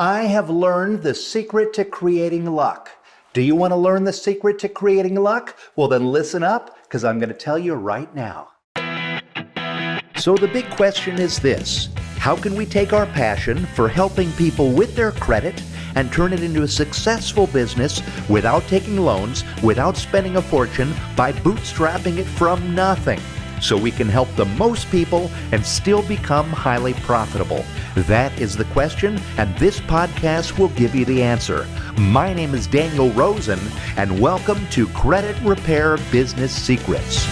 I have learned the secret to creating luck. Do you want to learn the secret to creating luck? Well, then listen up, because I'm going to tell you right now. So the big question is this: how can we take our passion for helping people with their credit and turn it into a successful business without taking loans, without spending a fortune, by bootstrapping it from nothing, so we can help the most people and still become highly profitable? That is the question, and this podcast will give you the answer. My name is Daniel Rosen, and welcome to Credit Repair Business Secrets.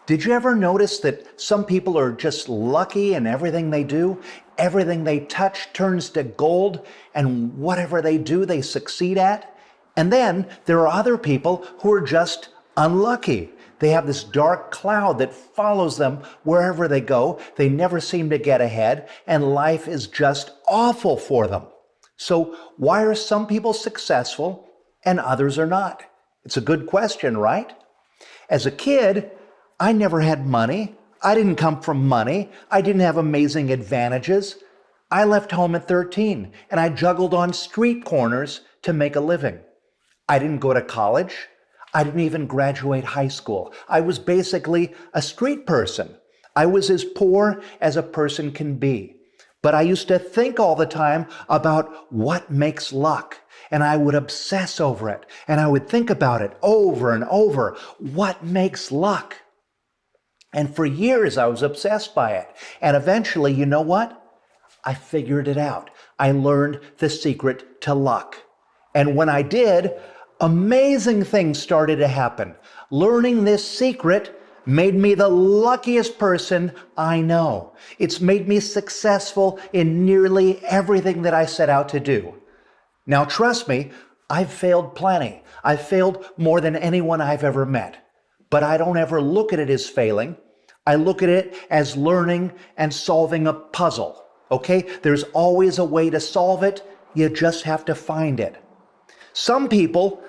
Did you ever notice that some people are just lucky in everything they do? Everything they touch turns to gold, and whatever they do, they succeed at? And then there are other people who are just unlucky. They have this dark cloud that follows them wherever they go. They never seem to get ahead, and life is just awful for them. So why are some people successful and others are not? It's a good question, right? As a kid, I never had money. I didn't come from money. I didn't have amazing advantages. I left home at 13, and I juggled on street corners to make a living. I didn't go to college. I didn't even graduate high school. I was basically a street person. I was as poor as a person can be. But I used to think all the time about what makes luck, and I would obsess over it, and I would think about it over and over. What makes luck? And for years I was obsessed by it. And eventually, you know what? I figured it out. I learned the secret to luck. And when I did, amazing things started to happen. Learning this secret made me the luckiest person I know. It's made me successful in nearly everything that I set out to do. Now, trust me, I've failed plenty. I've failed more than anyone I've ever met. But I don't ever look at it as failing. I look at it as learning and solving a puzzle. Okay? There's always a way to solve it. You just have to find it. Some people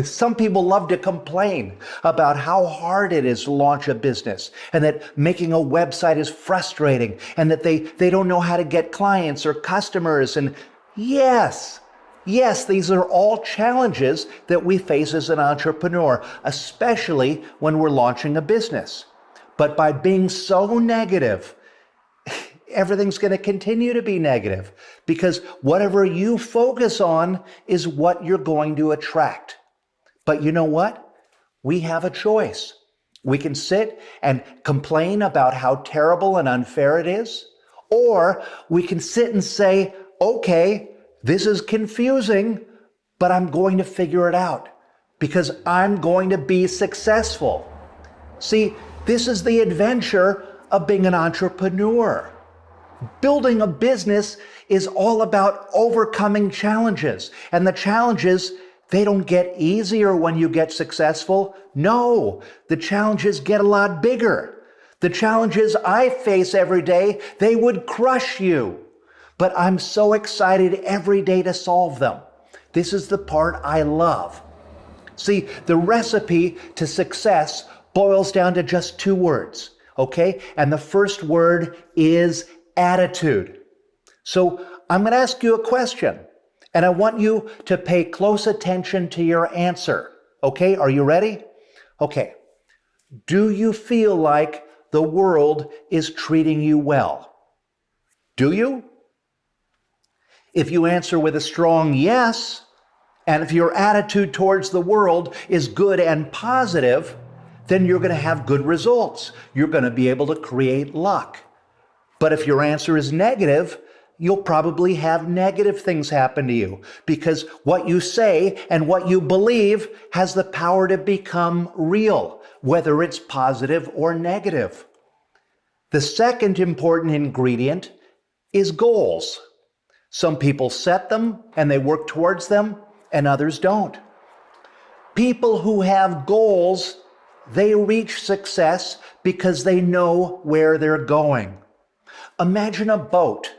love to complain about how hard it is to launch a business, and that making a website is frustrating, and that they don't know how to get clients or customers. And yes, these are all challenges that we face as an entrepreneur, especially when we're launching a business. But by being so negative, everything's going to continue to be negative, because whatever you focus on is what you're going to attract. But you know what? We have a choice. We can sit and complain about how terrible and unfair it is, or we can sit and say, okay, this is confusing, but I'm going to figure it out because I'm going to be successful. See, this is the adventure of being an entrepreneur. Building a business is all about overcoming challenges, and the challenges, they don't get easier when you get successful. No, the challenges get a lot bigger. The challenges I face every day, they would crush you. But I'm so excited every day to solve them. This is the part I love. See, the recipe to success boils down to just two words, okay? And the first word is attitude. So I'm going to ask you a question, and I want you to pay close attention to your answer. Okay, are you ready? Okay. Do you feel like the world is treating you well? Do you? If you answer with a strong yes, and if your attitude towards the world is good and positive, then you're going to have good results. You're going to be able to create luck. But if your answer is negative, you'll probably have negative things happen to you, because what you say and what you believe has the power to become real, whether it's positive or negative. The second important ingredient is goals. Some people set them and they work towards them, and others don't. People who have goals, they reach success because they know where they're going. Imagine a boat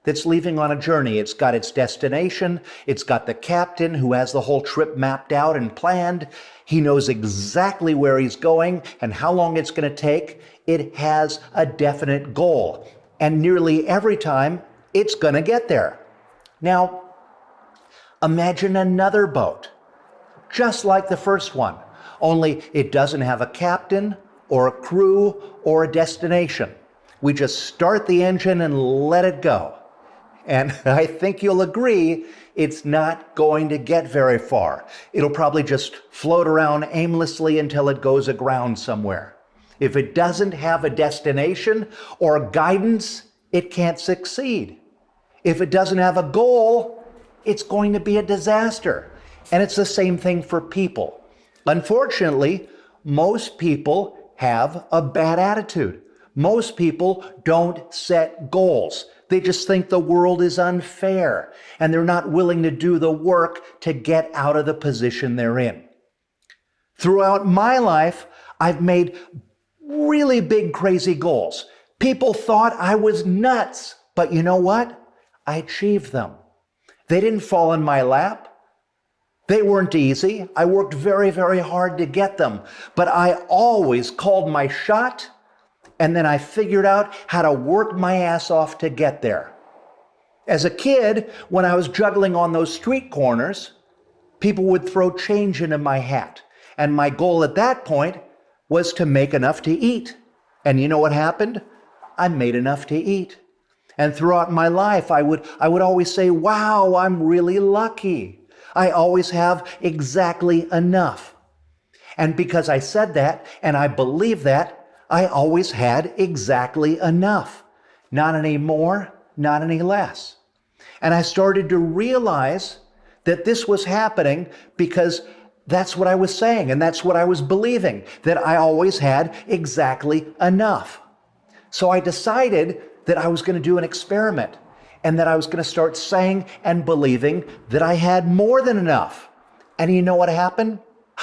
that's leaving on a journey. It's got its destination. It's got the captain who has the whole trip mapped out and planned. He knows exactly where he's going and how long it's going to take. It has a definite goal. And nearly every time, it's going to get there. Now, imagine another boat, just like the first one, only it doesn't have a captain or a crew or a destination. We just start the engine and let it go. And I think you'll agree, it's not going to get very far. It'll probably just float around aimlessly until it goes aground somewhere. If it doesn't have a destination or guidance, it can't succeed. If it doesn't have a goal, it's going to be a disaster. And it's the same thing for people. Unfortunately, most people have a bad attitude. Most people don't set goals. They just think the world is unfair, and they're not willing to do the work to get out of the position they're in. Throughout my life, I've made really big, crazy goals. People thought I was nuts, but you know what? I achieved them. They didn't fall in my lap. They weren't easy. I worked very, very hard to get them, but I always called my shot, and then I figured out how to work my ass off to get there. As a kid, when I was juggling on those street corners, people would throw change into my hat, and my goal at that point was to make enough to eat. And you know what happened? I made enough to eat. And throughout my life, I would always say, wow, I'm really lucky. I always have exactly enough. And because I said that and I believe that, I always had exactly enough. Not any more, not any less. And I started to realize that this was happening because that's what I was saying and that's what I was believing, that I always had exactly enough. So I decided that I was going to do an experiment and that I was going to start saying and believing that I had more than enough. And you know what happened?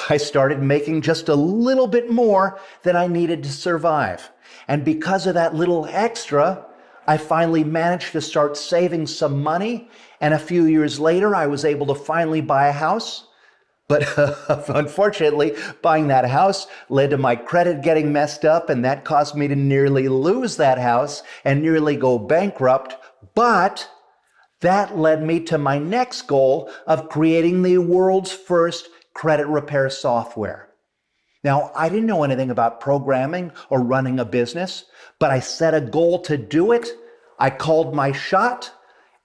I started making just a little bit more than I needed to survive. And because of that little extra, I finally managed to start saving some money. And a few years later, I was able to finally buy a house. But unfortunately, buying that house led to my credit getting messed up, and that caused me to nearly lose that house and nearly go bankrupt. But that led me to my next goal of creating the world's first credit repair software. Now, I didn't know anything about programming or running a business, but I set a goal to do it. I called my shot,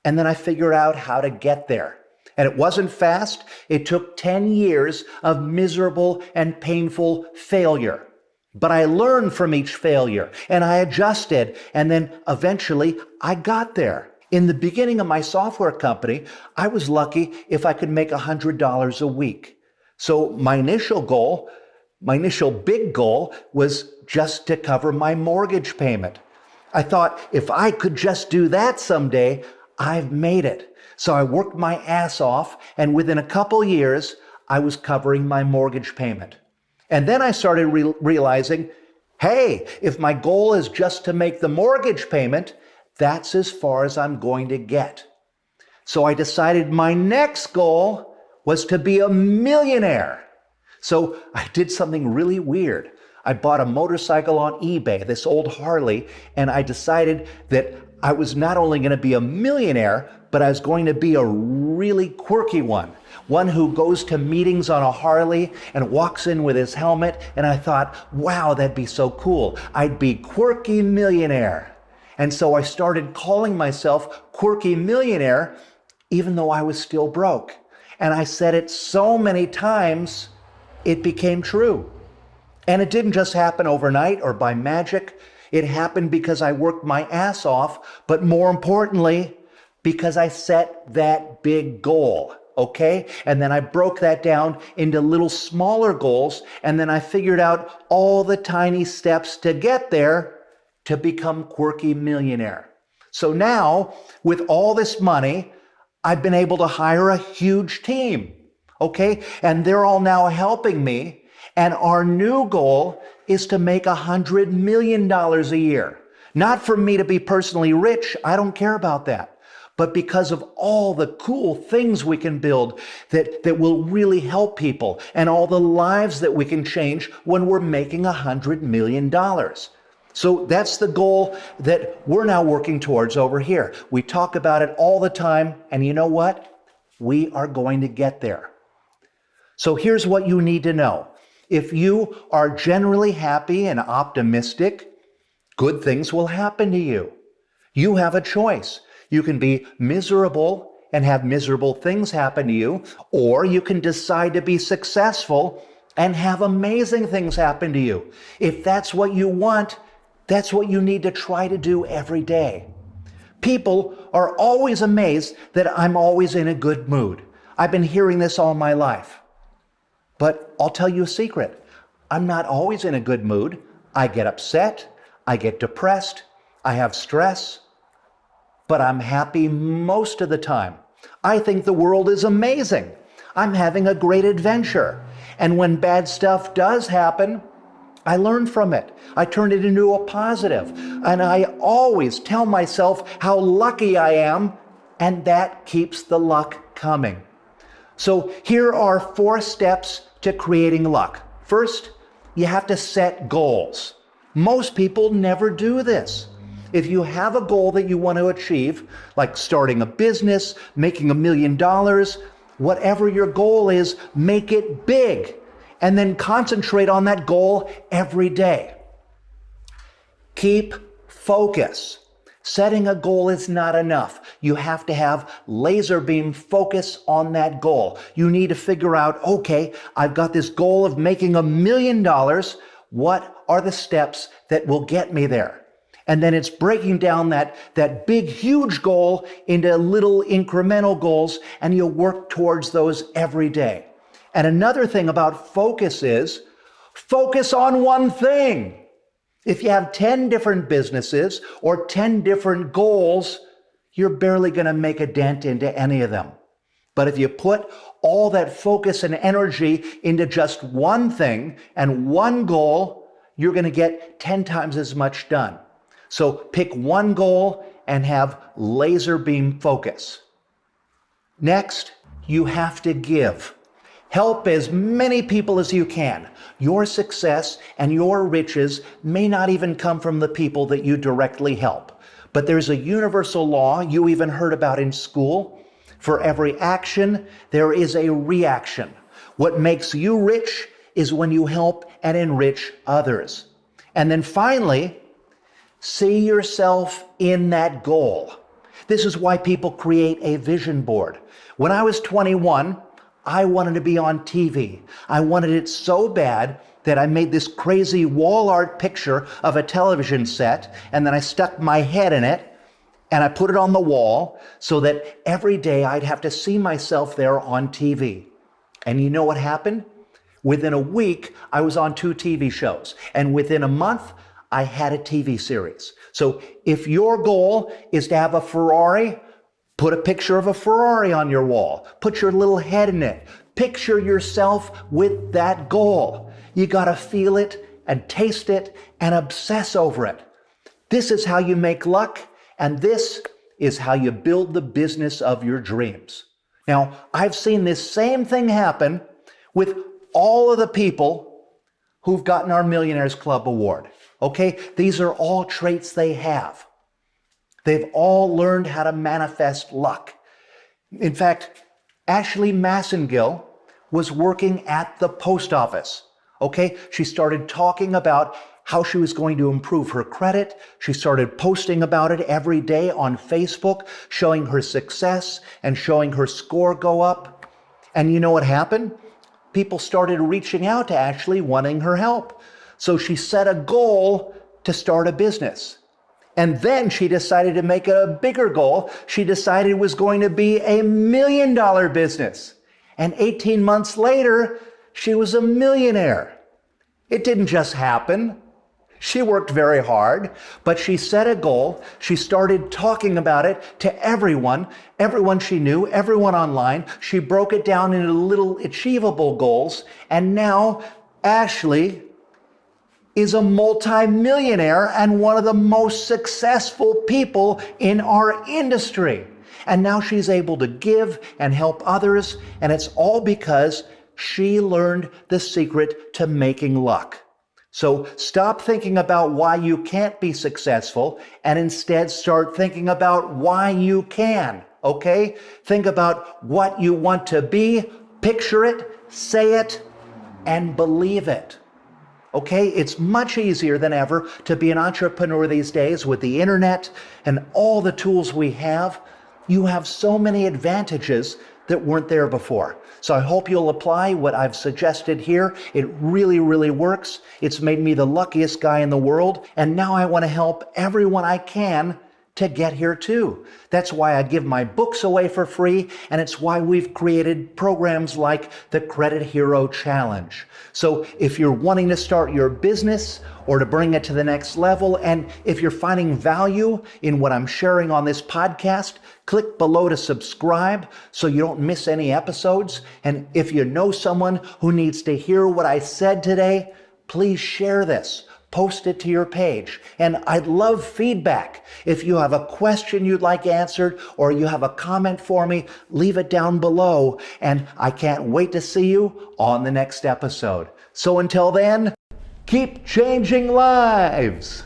and then I figured out how to get there. And it wasn't fast. It took 10 years of miserable and painful failure. But I learned from each failure and I adjusted. And then eventually I got there. In the beginning of my software company, I was lucky if I could make $100 a week. So my initial big goal was just to cover my mortgage payment. I thought if I could just do that someday, I've made it. So I worked my ass off, and within a couple years, I was covering my mortgage payment. And then I started realizing, hey, if my goal is just to make the mortgage payment, that's as far as I'm going to get. So I decided my next goal was to be a millionaire. So I did something really weird. I bought a motorcycle on eBay, this old Harley, and I decided that I was not only going to be a millionaire, but I was going to be a really quirky one who goes to meetings on a Harley and walks in with his helmet. And I thought, wow, that'd be so cool. I'd be quirky millionaire. And so I started calling myself Quirky Millionaire, even though I was still broke. And I said it so many times, it became true. And it didn't just happen overnight or by magic. It happened because I worked my ass off, but more importantly, because I set that big goal, okay? And then I broke that down into little smaller goals, and then I figured out all the tiny steps to get there to become Quirky Millionaire. So now, with all this money, I've been able to hire a huge team, okay? And they're all now helping me, and our new goal is to make $100 million a year. Not for me to be personally rich, I don't care about that. But because of all the cool things we can build that will really help people and all the lives that we can change when we're making $100 million. So that's the goal that we're now working towards over here. We talk about it all the time, and you know what? We are going to get there. So here's what you need to know. If you are generally happy and optimistic, good things will happen to you. You have a choice. You can be miserable and have miserable things happen to you, or you can decide to be successful and have amazing things happen to you. If that's what you want, that's what you need to try to do every day. People are always amazed that I'm always in a good mood. I've been hearing this all my life. But I'll tell you a secret. I'm not always in a good mood. I get upset. I get depressed. I have stress. But I'm happy most of the time. I think the world is amazing. I'm having a great adventure. And when bad stuff does happen, I learn from it. I turn it into a positive. And I always tell myself how lucky I am, and that keeps the luck coming. So here are 4 steps to creating luck. First, you have to set goals. Most people never do this. If you have a goal that you want to achieve, like starting a business, making $1 million, whatever your goal is, make it big, and then concentrate on that goal every day. Keep focus. Setting a goal is not enough. You have to have laser beam focus on that goal. You need to figure out, okay, I've got this goal of making $1 million. What are the steps that will get me there? And then it's breaking down that big, huge goal into little incremental goals, and you work towards those every day. And another thing about focus is focus on one thing. If you have 10 different businesses or 10 different goals, you're barely going to make a dent into any of them. But if you put all that focus and energy into just one thing and one goal, you're going to get 10 times as much done. So pick one goal and have laser beam focus. Next, you have to give. Help as many people as you can. Your success and your riches may not even come from the people that you directly help. But there's a universal law you even heard about in school. For every action, there is a reaction. What makes you rich is when you help and enrich others. And then finally, see yourself in that goal. This is why people create a vision board. When I was 21, I wanted to be on TV. I wanted it so bad that I made this crazy wall art picture of a television set, and then I stuck my head in it, and I put it on the wall so that every day I'd have to see myself there on TV. And you know what happened? Within a week, I was on 2 TV shows, and within a month, I had a TV series. So if your goal is to have a Ferrari, put a picture of a Ferrari on your wall. Put your little head in it. Picture yourself with that goal. You got to feel it and taste it and obsess over it. This is how you make luck, and this is how you build the business of your dreams. Now, I've seen this same thing happen with all of the people who've gotten our Millionaires Club award. Okay? These are all traits they have. They've all learned how to manifest luck. In fact, Ashley Massengill was working at the post office. Okay? She started talking about how she was going to improve her credit. She started posting about it every day on Facebook, showing her success and showing her score go up. And you know what happened? People started reaching out to Ashley wanting her help. So she set a goal to start a business. And then she decided to make a bigger goal. She decided it was going to be a $1 million business. And 18 months later, she was a millionaire. It didn't just happen. She worked very hard, but she set a goal. She started talking about it to everyone she knew, everyone online. She broke it down into little achievable goals. And now Ashley is a multi-millionaire and one of the most successful people in our industry. And now she's able to give and help others, and it's all because she learned the secret to making luck. So stop thinking about why you can't be successful and instead start thinking about why you can, okay? Think about what you want to be, picture it, say it, and believe it. Okay, it's much easier than ever to be an entrepreneur these days with the internet and all the tools we have. You have so many advantages that weren't there before. So I hope you'll apply what I've suggested here. It really, really works. It's made me the luckiest guy in the world. And now I want to help everyone I can to get here too. That's why I give my books away for free, and it's why we've created programs like the Credit Hero Challenge. So if you're wanting to start your business or to bring it to the next level, and if you're finding value in what I'm sharing on this podcast, click below to subscribe so you don't miss any episodes. And if you know someone who needs to hear what I said today, please share this. Post it to your page. And I'd love feedback. If you have a question you'd like answered or you have a comment for me, leave it down below. And I can't wait to see you on the next episode. So until then, keep changing lives.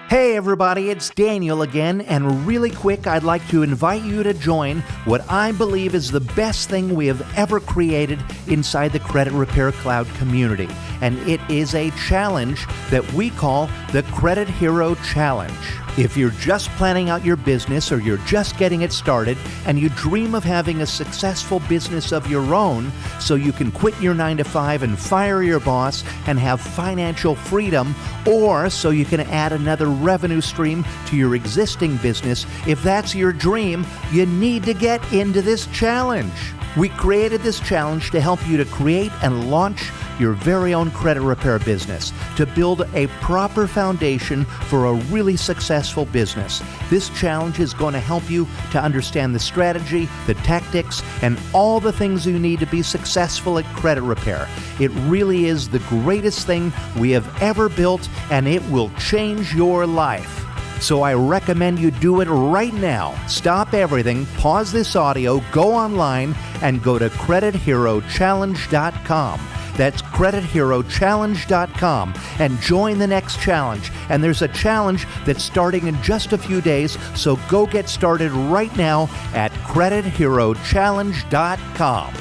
Hey everybody, it's Daniel again, and really quick, I'd like to invite you to join what I believe is the best thing we have ever created inside the Credit Repair Cloud community. And it is a challenge that we call the Credit Hero Challenge. If you're just planning out your business or you're just getting it started and you dream of having a successful business of your own so you can quit your 9-to-5 and fire your boss and have financial freedom, or so you can add another revenue stream to your existing business, if that's your dream, you need to get into this challenge. We created this challenge to help you to create and launch your very own credit repair business, to build a proper foundation for a really successful business. This challenge is going to help you to understand the strategy, the tactics, and all the things you need to be successful at credit repair. It really is the greatest thing we have ever built, and it will change your life. So I recommend you do it right now. Stop everything, pause this audio, go online, and go to CreditHeroChallenge.com. That's CreditHeroChallenge.com and join the next challenge. And there's a challenge that's starting in just a few days, so go get started right now at CreditHeroChallenge.com.